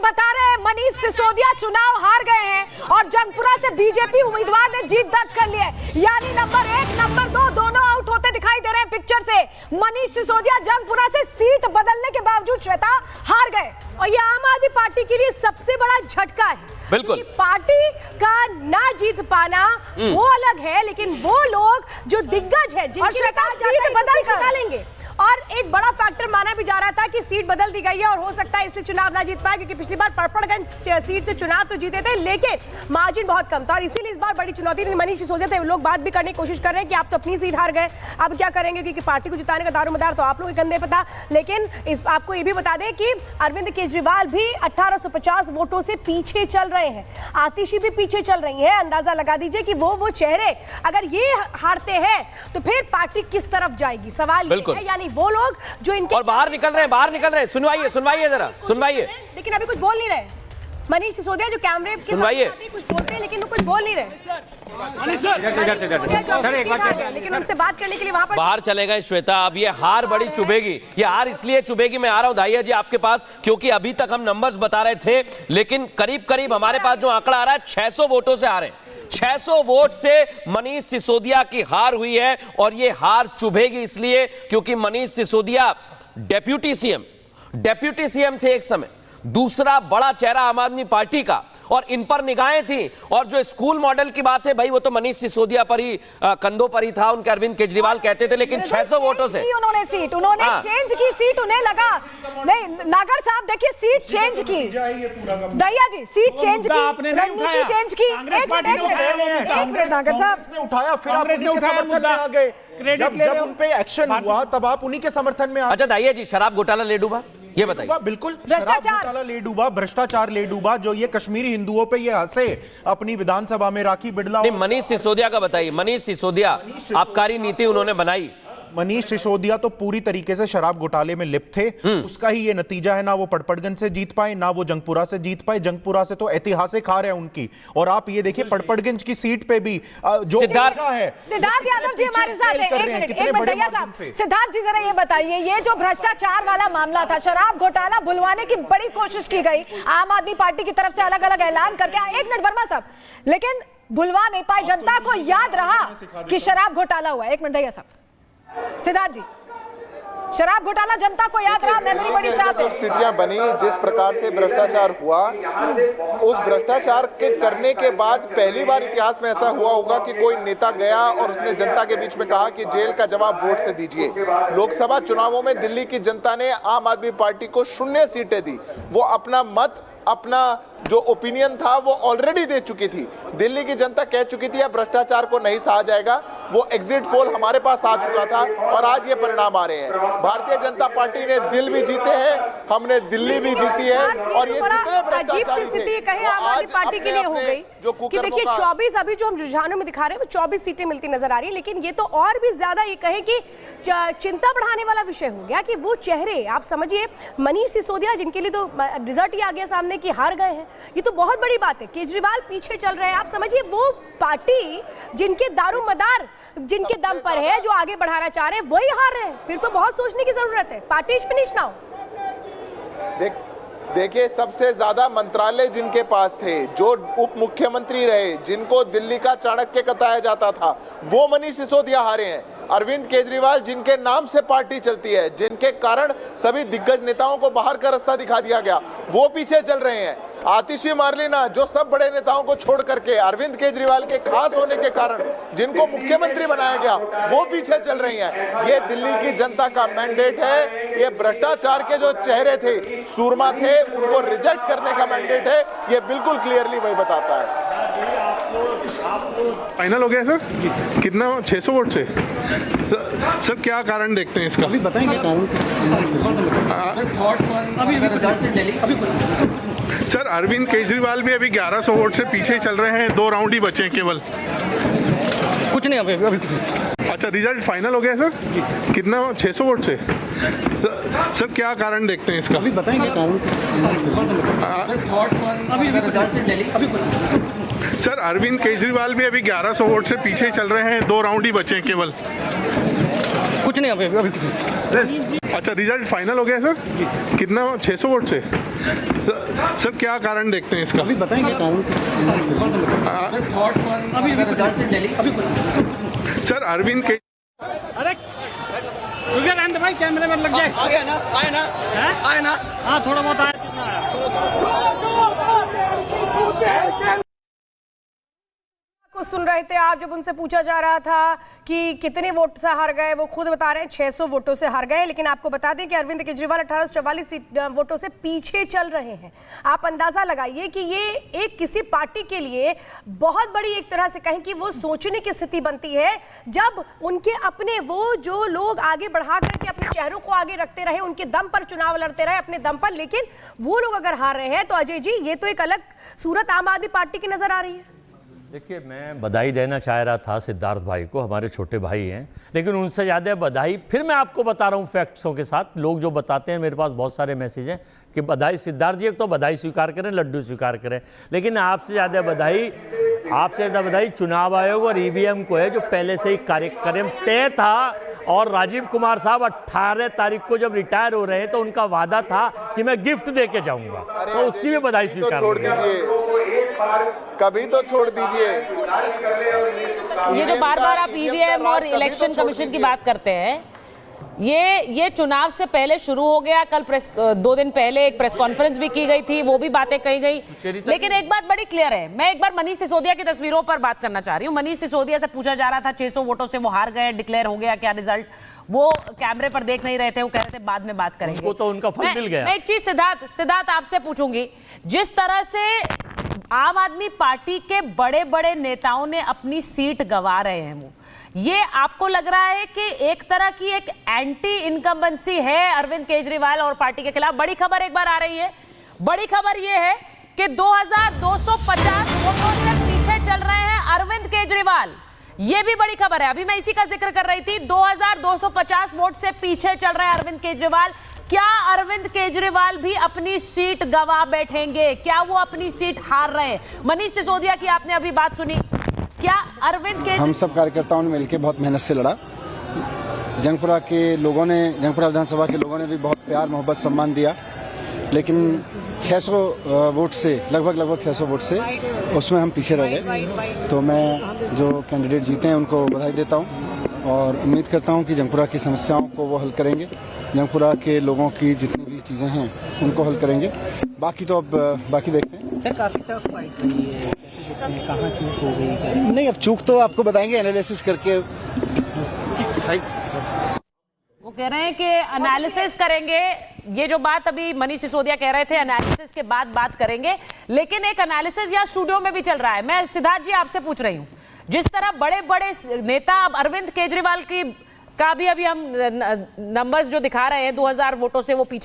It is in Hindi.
बता रहे हैं मनीष सिसोदिया चुनाव हार गए हैं और जंगपुरा से बीजेपी उम्मीदवार ने जीत दर्ज कर ली है। यानी नंबर 1, नंबर 2 दोनों आउट होते दिखाई दे रहे हैं पिक्चर से। मनीष सिसोदिया जंगपुरा से सीट बदलने के बावजूद श्वेता हार गए और ये आम आदमी पार्टी के लिए सबसे बड़ा झटका है। बिल्कुल, पार्टी का ना जीत पाना वो अलग है, लेकिन वो लोग जो दिग्गज है जिनकी बदल निकालेंगे। और एक बड़ा फैक्टर माना भी जा रहा था कि सीट बदल दी गई है और हो सकता है इसलिए चुनाव ना जीत पाए, क्योंकि पिछली बार पड़पड़गंज सीट से चुनाव तो जीते थे लेकिन मार्जिन बहुत कम था और इसीलिए इस बार बड़ी चुनौती मनीष सिसोदिया थे। लोग बात भी करने की कोशिश कर रहे हैं कि आप तो अपनी सीट हार गए, अब क्या करेंगे, क्योंकि पार्टी को जिताने का दारोमदार तो आप लोगों के कंधे पे था। लेकिन आपको ये भी बता दें कि अरविंद केजरीवाल भी 1850 वोटों से पीछे चल रहे हैं, आतिशी भी पीछे चल रही है। अंदाजा लगा दीजिए कि वो चेहरे अगर ये हारते हैं तो फिर पार्टी किस तरफ जाएगी, सवाल ये है। यानी वो लोग जो इनके और बाहर निकल रहे हैं, सुनवाइए जरा, सुनवाइए। लेकिन अभी कुछ बोल नहीं रहे मनीष सिसोदिया, जो कैमरे के सामने कुछ बोलते हैं लेकिन वो कुछ बोल नहीं रहे। लेकिन उनसे बात करने के लिए वहां पर बाहर चले गए श्वेता। अब ये हार बड़ी चुभेगी, ये हार इसलिए चुभेगी, मैं आ रहा हूं दाहिया जी आपके पास, क्योंकि अभी तक हम नंबर्स बता रहे थे लेकिन करीब करीब हमारे पास जो आंकड़ा आ रहा है 600 वोटों से आ रहे हैं। 600 वोट से मनीष सिसोदिया की हार हुई है और ये हार चुभेगी इसलिए क्योंकि मनीष सिसोदिया डेप्यूटी सीएम थे एक समय, दूसरा बड़ा चेहरा आम आदमी पार्टी का, और इन पर निगाहें थी। और जो स्कूल मॉडल की बात है भाई, वो तो मनीष सिसोदिया पर ही, कंधों पर ही था, उनके अरविंद केजरीवाल कहते थे, लेकिन 600 वोटों से उन्होंने चेंज की सीट, उन्हें लगा नहीं। नागर साहब देखिए, सीट चेंज की, दहिया जी सीट चेंज की, आपने नहीं उठाया, चेंज की, नागर साहब ने उठाया, फिर आप उनके समर्थन में आ गए। जब उन पे एक्शन हुआ तब आप उन्हीं के समर्थन में आ गए। अच्छा दाहिया जी, शराब घोटाला ले डूबा, ये बताइए। बिल्कुल, शराब घोटाला ले डूबा, भ्रष्टाचार ले डूबा, जो ये कश्मीरी हिंदुओं पे ये हंसे अपनी विधानसभा में राखी बिड़ला। मनीष सिसोदिया का बताइए। मनीष सिसोदिया आबकारी नीति उन्होंने बनाई। मनीष सिसोदिया तो पूरी तरीके से शराब घोटाले में लिप्त थे, उसका ही ये नतीजा है। ना वो पड़पड़गंज से जीत पाए, ना वो जंगपुरा से जीत पाए। जंगपुरा से तो ऐतिहासिक हार है उनकी। और आप ये देखिए पड़पड़गंज की सीट पे भी जो सिद्धार्थ यादव जी हमारे साथ हैं। सिद्धार्थ जी जरा ये बताइए, ये जो भ्रष्टाचार वाला मामला था, शराब घोटाला भुलवाने की बड़ी कोशिश की गई आम आदमी पार्टी की तरफ से, अलग अलग ऐलान करके। एक मिनट वर्मा साहब, लेकिन भुलवा नहीं पाए, जनता को याद रहा कि शराब घोटाला हुआ। एक मिनट दहिया साहब, सिद्धार्थ जी, शराब घोटाला जनता को याद रहा, मेमोरी बड़ी शार्प है। स्थितियां बनी, जिस प्रकार से भ्रष्टाचार हुआ, उस भ्रष्टाचार के करने के बाद पहली बार इतिहास में ऐसा हुआ होगा कि कोई नेता गया और उसने जनता के बीच में कहा कि जेल का जवाब वोट से दीजिए। लोकसभा चुनावों में दिल्ली की जनता ने आम आदमी पार्टी को 0 सीटें दी। वो अपना मत, अपना जो ओपिनियन था वो ऑलरेडी दे चुकी थी। दिल्ली की जनता कह चुकी थी अब भ्रष्टाचार को नहीं सहा जाएगा। वो एग्जिट पोल हमारे पास आ चुका था और आज ये परिणाम आ रहे हैं। भारतीय जनता पार्टी ने दिल भी जीते हैं, हमने दिल्ली भी जीती है। और ये अजीब सी स्थिति कहे आम आदमी पार्टी के लिए हो गई कि देखिए 24, अभी जो हम रुझानों में दिखा रहे हैं वो 24 सीटें मिलती नजर आ रही है, लेकिन ये तो और भी ज्यादा ये कहे कि चिंता बढ़ाने वाला विषय हो गया कि वो चेहरे, आप समझिए मनीष सिसोदिया जिनके लिए तो रिजल्ट ही आ गया सामने कि हार गए हैं, ये तो बहुत बड़ी बात है। केजरीवाल पीछे चल रहे हैं, आप समझिए वो पार्टी जिनके दारोमदार, जिनके दम पर है, जो आगे बढ़ाना चाह रहे हैं, वही हार रहे हैं। फिर तो बहुत सोचने की जरूरत है। Party finish now. देखिए, सबसे ज्यादा मंत्रालय जिनके पास थे, जो उप मुख्यमंत्री रहे, जिनको दिल्ली का चाणक्य बताया जाता था, वो मनीष सिसोदिया हारे हैं। अरविंद केजरीवाल जिनके नाम से पार्टी चलती है, जिनके कारण सभी दिग्गज नेताओं को बाहर का रास्ता दिखा दिया गया, वो पीछे चल रहे हैं। आतिशी मार्लेना जो सब बड़े नेताओं को छोड़ करके अरविंद केजरीवाल के खास होने के कारण जिनको मुख्यमंत्री बनाया गया, वो पीछे चल रही हैं। ये दिल्ली की जनता का मैंडेट है। ये भ्रष्टाचार के जो चेहरे थे, सूरमा थे, उनको रिजेक्ट करने का मैंडेट है। ये बिल्कुल क्लियरली वही बताता है। फाइनल हो गया सर, कितना 600 वोट से? सर क्या कारण देखते हैं इसका? अभी बताएंगे कारण। सर अरविंद केजरीवाल भी अभी 1100 वोट से पीछे चल रहे हैं, 2 राउंड ही बचे हैं केवल। कुछ नहीं अभी। अच्छा, रिजल्ट फाइनल हो गया सर, कितना 600 वोट से? सर क्या कारण देखते हैं इसका? अभी बताएंगे कारण। सर अरविंद केजरीवाल भी अभी 1100 वोट से पीछे चल रहे हैं, 2 राउंड ही बचे हैं केवल। कुछ कुछ नहीं अभी अभी कुछ नहीं। अच्छा, रिजल्ट फाइनल हो गया सर? कितना 600 वोट से? सर क्या कारण देखते हैं इसका? अभी बताएंगे कारण सर अरविंद के अरे भाई कैमरे में लग जाए। आए ना हाँ थोड़ा बहुत आया। को सुन रहे थे आप, जब उनसे पूछा जा रहा था कि कितने वोट से हार गए, वो खुद बता रहे हैं 600 वोटों से हार गए। लेकिन आपको बता दें कि अरविंद केजरीवाल 1844 वोटों से पीछे चल रहे हैं। आप अंदाजा लगाइए कि ये एक किसी पार्टी के लिए बहुत बड़ी एक तरह से कहें कि वो सोचने की स्थिति बनती है, जब उनके अपने वो जो लोग आगे बढ़ा करके अपने चेहरों को आगे रखते रहे, उनके दम पर चुनाव लड़ते रहे अपने दम पर, लेकिन वो लोग अगर हार रहे हैं तो अजय जी ये तो एक अलग सूरत आम आदमी पार्टी की नजर आ रही है। देखिए, मैं बधाई देना चाह रहा था सिद्धार्थ भाई को, हमारे छोटे भाई हैं, लेकिन उनसे ज़्यादा बधाई फिर मैं आपको बता रहा हूँ फैक्ट्सों के साथ। लोग जो बताते हैं, मेरे पास बहुत सारे मैसेज हैं कि बधाई सिद्धार्थ जी, एक तो बधाई स्वीकार करें, लड्डू स्वीकार करें, लेकिन आपसे ज़्यादा बधाई चुनाव आयोग और ईवीएम को है, जो पहले से ही कार्यक्रम तय था। और राजीव कुमार साहब 18 तारीख को जब रिटायर हो रहे हैं तो उनका वादा था कि मैं गिफ्ट दे के जाऊंगा, तो उसकी भी बधाई स्वीकार छोड़ दीजिए, कभी तो छोड़ दीजिए। ये जो बार बार आप ईवीएम और इलेक्शन कमीशन की बात करते हैं, ये चुनाव से पहले शुरू हो गया। कल 2 दिन पहले एक प्रेस कॉन्फ्रेंस भी की गई थी, वो भी बातें कही गई। लेकिन एक बात बड़ी क्लियर है, मैं एक बार मनीष सिसोदिया की तस्वीरों पर बात करना चाह रही हूँ। मनीष सिसोदिया से पूछा जा रहा था 600 वोटों से वो हार गए, डिक्लेयर हो गया क्या रिजल्ट, वो कैमरे पर देख नहीं रहे थे, वो कह रहे थे बाद में बात करेंगे। तो उनका फल मिल गया। मैं एक चीज सिद्धार्थ आपसे पूछूंगी, जिस तरह से आम आदमी पार्टी के बड़े बड़े नेताओं ने अपनी सीट गंवा रहे हैं, वो ये आपको लग रहा है कि एक तरह की एक एंटी इनकम्बेंसी है अरविंद केजरीवाल और पार्टी के खिलाफ? बड़ी खबर एक बार आ रही है, बड़ी खबर यह है कि 2250 वोटों से पीछे चल रहे हैं अरविंद केजरीवाल। यह भी बड़ी खबर है, अभी मैं इसी का जिक्र कर रही थी। 2250 वोट से पीछे चल रहे हैं अरविंद केजरीवाल। क्या अरविंद केजरीवाल भी अपनी सीट गंवा बैठेंगे? क्या वो अपनी सीट हार रहे हैं? मनीष सिसोदिया की आपने अभी बात सुनी, क्या अरविंद हम सब कार्यकर्ताओं ने मिलकर बहुत मेहनत से लड़ा। जंगपुरा विधानसभा के लोगों ने भी बहुत प्यार मोहब्बत सम्मान दिया, लेकिन 600 वोट से लगभग 600 वोट से उसमें हम पीछे रह गए। तो मैं जो कैंडिडेट जीते हैं उनको बधाई देता हूं और उम्मीद करता हूं कि जंगपुरा की समस्याओं को वो हल करेंगे, जंगपुरा के लोगों की जितनी भी चीज़ें हैं उनको हल करेंगे। बाकी तो अब बाकी देखते हैं। सर काफी टफ फाइट हुई है, कहाँ चूक हो गई? नहीं, अब चूक तो आपको बताएंगे एनालिसिस करके। वो कह रहे हैं कि एनालिसिस करेंगे। ये जो बात अभी मनीष सिसोदिया कह रहे थे, एनालिसिस के बाद बात करेंगे, लेकिन एक एनालिसिस यहाँ स्टूडियो में भी चल रहा है। मैं सिद्धार्थ जी आपसे पूछ रही हूँ, जिस तरह बड़े बड़े नेता, अब अरविंद केजरीवाल की का भी अभी हम नंबर्स जो दिखा रहे हैं 2000 वोटों से वो पीछे